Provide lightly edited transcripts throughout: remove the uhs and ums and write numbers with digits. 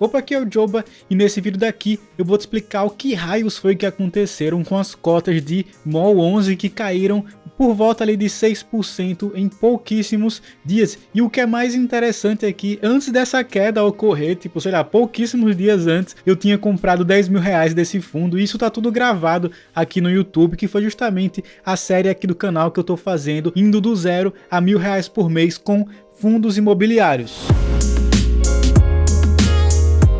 Opa, aqui é o Joba e nesse vídeo daqui eu vou te explicar o que raios foi que aconteceram com as cotas de MOL 11 que caíram por volta ali de 6% em pouquíssimos dias. E o que é mais interessante é que antes dessa queda ocorrer, tipo, sei lá, pouquíssimos dias antes, eu tinha comprado 10 mil reais desse fundo, e isso tá tudo gravado aqui no YouTube, que foi justamente a série aqui do canal que eu tô fazendo, indo do 0 a R$1.000 por mês com fundos imobiliários.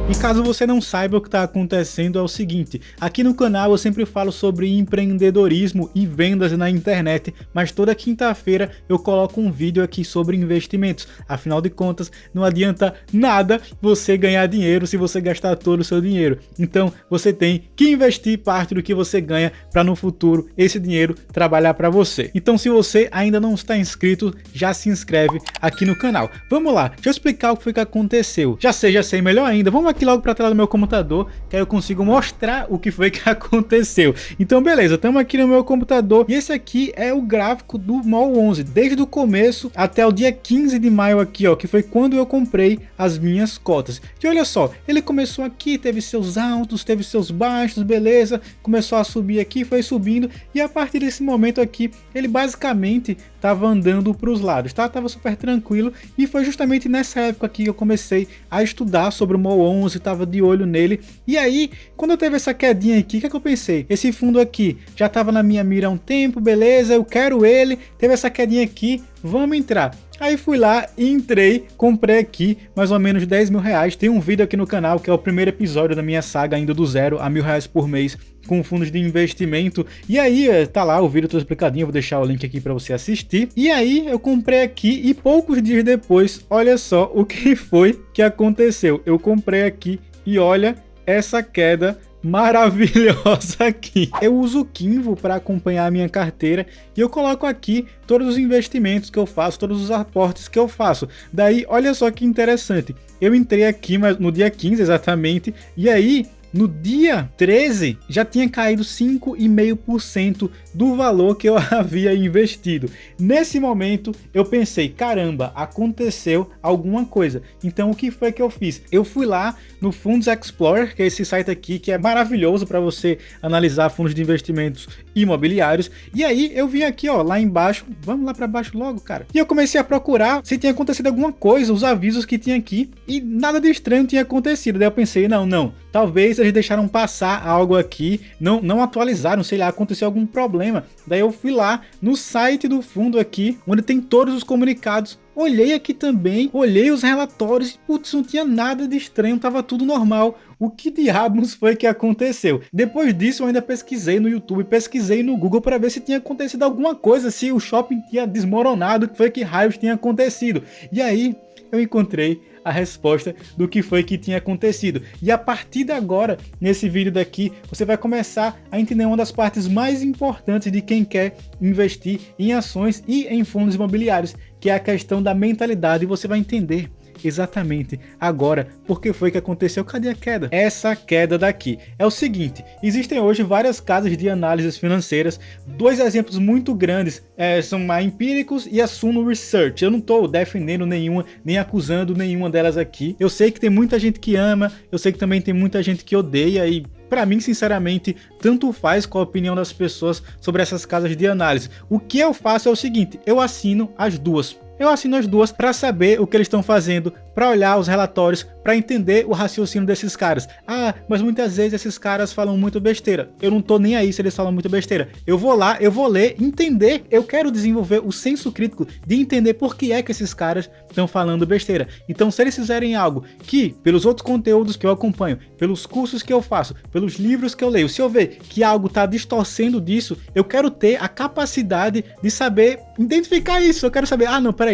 E caso você não saiba o que está acontecendo, é o seguinte: aqui no canal eu sempre falo sobre empreendedorismo e vendas na internet, mas toda quinta-feira eu coloco um vídeo aqui sobre investimentos. Afinal de contas, não adianta nada você ganhar dinheiro se você gastar todo o seu dinheiro. Então você tem que investir parte do que você ganha para no futuro esse dinheiro trabalhar para você. Então se você ainda não está inscrito, já se inscreve aqui no canal. Vamos lá, deixa eu explicar o que foi que aconteceu. Já sei, melhor ainda, vamos aqui logo para a tela do meu computador, que aí eu consigo mostrar o que foi que aconteceu. Então beleza, estamos aqui no meu computador e esse aqui é o gráfico do MOL 11, desde o começo até o dia 15 de maio aqui, ó, que foi quando eu comprei as minhas cotas. E olha só, ele começou aqui, teve seus altos, teve seus baixos, beleza, começou a subir aqui, foi subindo, e a partir desse momento aqui, ele basicamente estava andando para os lados, tá? Tava super tranquilo, e foi justamente nessa época aqui que eu comecei a estudar sobre o MOL 11, tava de olho nele. E aí, quando eu teve essa quedinha aqui, o que é que eu pensei? Esse fundo aqui já tava na minha mira há um tempo, beleza, eu quero ele, teve essa quedinha aqui, vamos entrar. Aí fui lá e entrei, comprei aqui mais ou menos 10 mil reais. Tem um vídeo aqui no canal que é o primeiro episódio da minha saga indo do 0 a R$1.000 por mês com fundos de investimento. E aí tá lá o vídeo todo explicadinho, vou deixar o link aqui para você assistir. E aí eu comprei aqui e poucos dias depois, olha só o que foi que aconteceu. Eu comprei aqui e olha essa queda maravilhosa aqui. Eu uso o Kinvo para acompanhar a minha carteira e eu coloco aqui todos os investimentos que eu faço, todos os aportes que eu faço. Daí, olha só que interessante. Eu entrei aqui no dia 15 exatamente, e aí no dia 13 já tinha caído 5,5% do valor que eu havia investido. Nesse momento eu pensei, caramba, aconteceu alguma coisa. Então o que foi que eu fiz? Eu fui lá no Funds Explorer, que é esse site aqui que é maravilhoso para você analisar fundos de investimentos imobiliários. E aí eu vim aqui, ó, lá embaixo, vamos lá para baixo logo, cara. E eu comecei a procurar se tinha acontecido alguma coisa, os avisos que tinha aqui, e nada de estranho tinha acontecido. Daí eu pensei, não, talvez eles deixaram passar algo aqui, não atualizaram, sei lá, aconteceu algum problema. Daí eu fui lá no site do fundo aqui, onde tem todos os comunicados. Olhei aqui também, olhei os relatórios, putz, não tinha nada de estranho, tava tudo normal. O que diabos foi que aconteceu? Depois disso eu ainda pesquisei no YouTube, pesquisei no Google para ver se tinha acontecido alguma coisa, se o shopping tinha desmoronado, o que foi que raios tinha acontecido. E aí eu encontrei a resposta do que foi que tinha acontecido. E a partir de agora, nesse vídeo daqui, você vai começar a entender uma das partes mais importantes de quem quer investir em ações e em fundos imobiliários, que é a questão da mentalidade, e você vai entender exatamente agora por que foi que aconteceu. Cadê a queda? Essa queda daqui é o seguinte: existem hoje várias casas de análises financeiras. Dois exemplos muito grandes são a Empíricos e a Suno Research. Eu não estou defendendo nenhuma, nem acusando nenhuma delas aqui. Eu sei que tem muita gente que ama, eu sei que também tem muita gente que odeia, e para mim, sinceramente, tanto faz com a opinião das pessoas sobre essas casas de análise. O que eu faço é o seguinte: eu assino as duas. Eu assino as duas para saber o que eles estão fazendo, para olhar os relatórios, para entender o raciocínio desses caras. Ah, mas muitas vezes esses caras falam muito besteira. Eu não tô nem aí se eles falam muito besteira. Eu vou lá, eu vou ler, entender. Eu quero desenvolver o senso crítico de entender por que é que esses caras estão falando besteira. Então, se eles fizerem algo que, pelos outros conteúdos que eu acompanho, pelos cursos que eu faço, pelos livros que eu leio, se eu ver que algo está distorcendo disso, eu quero ter a capacidade de saber identificar isso. Eu quero saber, ah, não, peraí,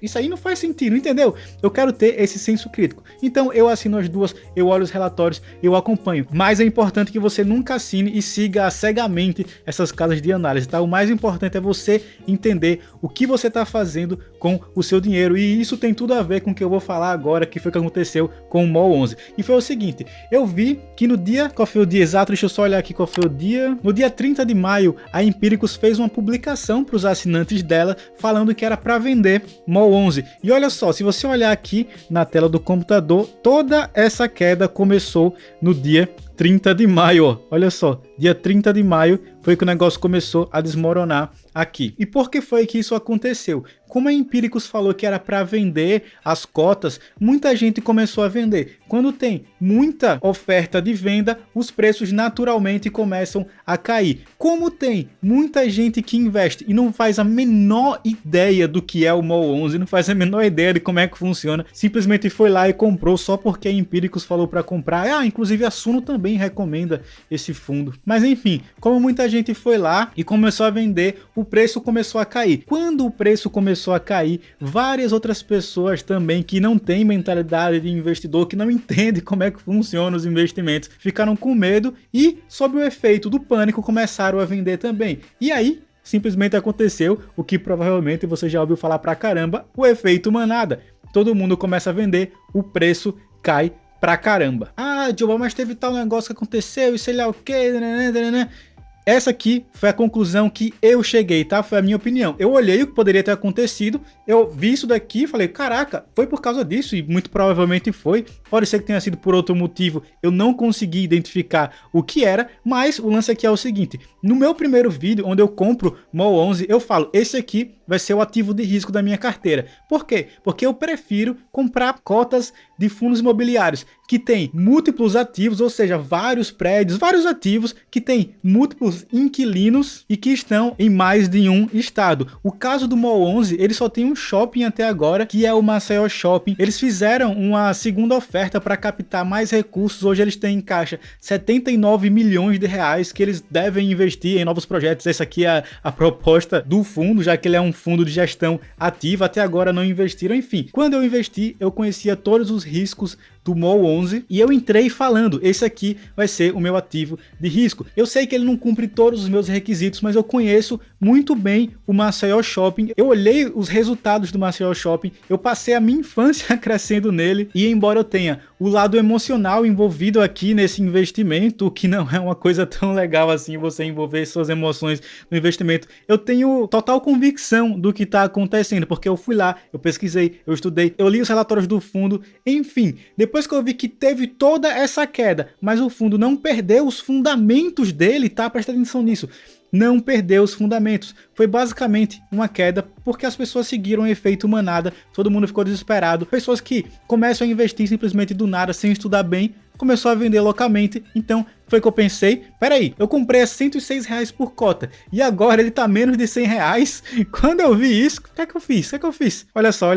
isso aí não faz sentido, entendeu? Eu quero ter esse senso crítico. Então eu assino as duas, eu olho os relatórios, eu acompanho. Mas é importante que você nunca assine e siga cegamente essas casas de análise, tá? O mais importante é você entender o que você está fazendo com o seu dinheiro, e isso tem tudo a ver com o que eu vou falar agora, que foi o que aconteceu com o MOL 11. E foi o seguinte: eu vi que no dia, qual foi o dia exato? Deixa eu só olhar aqui qual foi o dia. No dia 30 de maio, a Empíricos fez uma publicação para os assinantes dela, falando que era para vender MOL 11. E olha só, se você olhar aqui, na tela do computador. Toda essa queda começou no dia 30 de maio, ó. Olha só, dia 30 de maio foi que o negócio começou a desmoronar aqui. E por que foi que isso aconteceu? Como a Empíricos falou que era para vender as cotas, muita gente começou a vender. Quando tem muita oferta de venda, os preços naturalmente começam a cair. Como tem muita gente que investe e não faz a menor ideia do que é o MOL11, não faz a menor ideia de como é que funciona, simplesmente foi lá e comprou só porque a Empíricos falou para comprar. Ah, inclusive a Suno também recomenda esse fundo. Mas enfim, como muita gente foi lá e começou a vender, o preço começou a cair. Quando o preço começou a cair, várias outras pessoas também que não têm mentalidade de investidor, que não entendem como é que funcionam os investimentos, ficaram com medo e, sob o efeito do pânico, começaram a vender também. E aí, simplesmente aconteceu o que provavelmente você já ouviu falar pra caramba, o efeito manada. Todo mundo começa a vender, o preço cai pra caramba. Ah, Diogo, mas teve tal negócio que aconteceu e sei lá o que. Essa aqui foi a conclusão que eu cheguei, tá? Foi a minha opinião. Eu olhei o que poderia ter acontecido, eu vi isso daqui e falei, caraca, foi por causa disso, e muito provavelmente foi. Pode ser que tenha sido por outro motivo, eu não consegui identificar o que era, mas o lance aqui é o seguinte, no meu primeiro vídeo, onde eu compro MOL11, eu falo, esse aqui vai ser o ativo de risco da minha carteira. Por quê? Porque eu prefiro comprar cotas de fundos imobiliários que tem múltiplos ativos, ou seja, vários prédios, vários ativos que tem múltiplos inquilinos e que estão em mais de um estado. O caso do MOL11, ele só tem um shopping até agora, que é o Maceió Shopping. Eles fizeram uma segunda oferta para captar mais recursos. Hoje eles têm em caixa 79 milhões de reais que eles devem investir em novos projetos. Essa aqui é a proposta do fundo, já que ele é um fundo de gestão ativa. Até agora não investiram. Enfim, quando eu investi, eu conhecia todos os riscos do MOL11 e eu entrei falando, esse aqui vai ser o meu ativo de risco. Eu sei que ele não cumpre todos os meus requisitos, mas eu conheço muito bem o Maceió Shopping. Eu olhei os resultados do Maceió Shopping, eu passei a minha infância crescendo nele e embora eu tenha o lado emocional envolvido aqui nesse investimento, que não é uma coisa tão legal assim você envolver suas emoções no investimento, eu tenho total convicção do que está acontecendo, porque eu fui lá, eu pesquisei, eu estudei, eu li os relatórios do fundo, enfim, depois que eu vi que teve toda essa queda, mas o fundo não perdeu os fundamentos dele, tá? Presta atenção nisso. Não perdeu os fundamentos. Foi basicamente uma queda porque as pessoas seguiram o efeito manada, todo mundo ficou desesperado. Pessoas que começam a investir simplesmente do nada, sem estudar bem, começou a vender loucamente, então foi que eu pensei, peraí, eu comprei a R$106 por cota, e agora ele tá menos de R$100, quando eu vi isso, o que é que eu fiz? Olha só,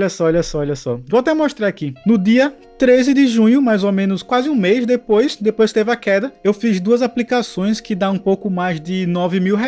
vou até mostrar aqui, no dia 13 de junho, mais ou menos quase um mês depois teve a queda, eu fiz duas aplicações que dá um pouco mais de R$9 mil,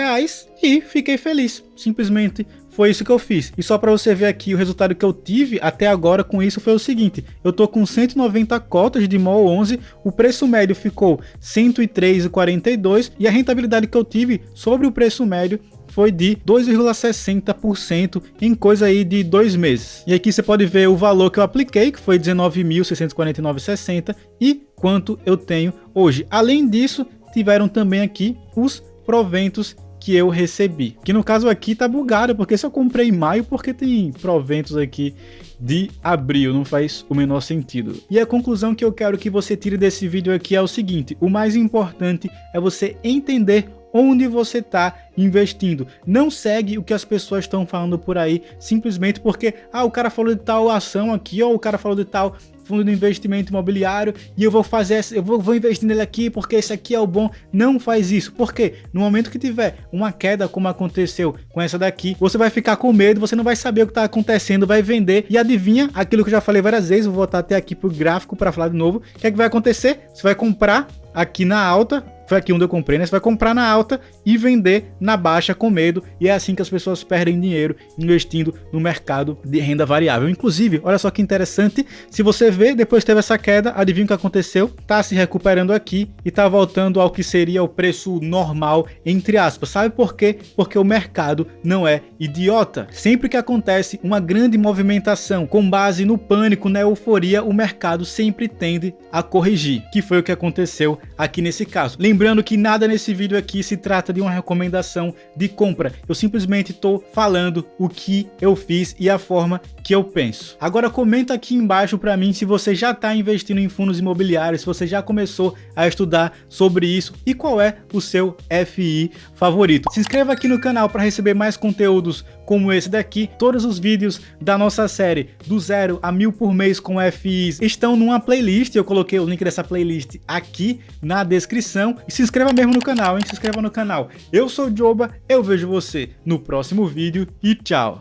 e fiquei feliz, simplesmente foi isso que eu fiz. E só para você ver aqui o resultado que eu tive até agora com isso foi o seguinte, eu tô com 190 cotas de MOL11, o preço médio ficou R$103,42 e a rentabilidade que eu tive sobre o preço médio foi de 2,60% em coisa aí de 2 meses. E aqui você pode ver o valor que eu apliquei, que foi R$19.649,60 e quanto eu tenho hoje. Além disso, tiveram também aqui os proventos que eu recebi, que no caso aqui tá bugado, porque se eu comprei em maio, porque tem proventos aqui de abril, não faz o menor sentido. E a conclusão que eu quero que você tire desse vídeo aqui é o seguinte, o mais importante é você entender onde você está investindo. Não segue o que as pessoas estão falando por aí, simplesmente porque o cara falou de tal ação aqui, ou o cara falou de tal fundo de investimento imobiliário e eu vou fazer, vou investir nele aqui porque esse aqui é o bom. Não faz isso, porque no momento que tiver uma queda como aconteceu com essa daqui, você vai ficar com medo, você não vai saber o que está acontecendo, vai vender e adivinha aquilo que eu já falei várias vezes, vou voltar até aqui pro gráfico para falar de novo. O que é que vai acontecer? Você vai comprar aqui na alta, foi aqui onde eu comprei, né? Você vai comprar na alta e vender na baixa com medo, e é assim que as pessoas perdem dinheiro investindo no mercado de renda variável. Inclusive, olha só que interessante, se você ver, depois teve essa queda, adivinha o que aconteceu? Tá se recuperando aqui e tá voltando ao que seria o preço normal, entre aspas. Sabe por quê? Porque o mercado não é idiota. Sempre que acontece uma grande movimentação com base no pânico, na euforia, o mercado sempre tende a corrigir, que foi o que aconteceu aqui nesse caso. Lembrando que nada nesse vídeo aqui se trata de uma recomendação de compra. Eu simplesmente estou falando o que eu fiz e a forma que eu penso. Agora comenta aqui embaixo para mim se você já está investindo em fundos imobiliários, se você já começou a estudar sobre isso e qual é o seu FI favorito. Se inscreva aqui no canal para receber mais conteúdos como esse daqui. Todos os vídeos da nossa série do 0 a 1000 por mês com FIs estão numa playlist, eu coloquei o link dessa playlist aqui na descrição. E se inscreva mesmo no canal, hein? Se inscreva no canal. Eu sou o Joba, eu vejo você no próximo vídeo e tchau!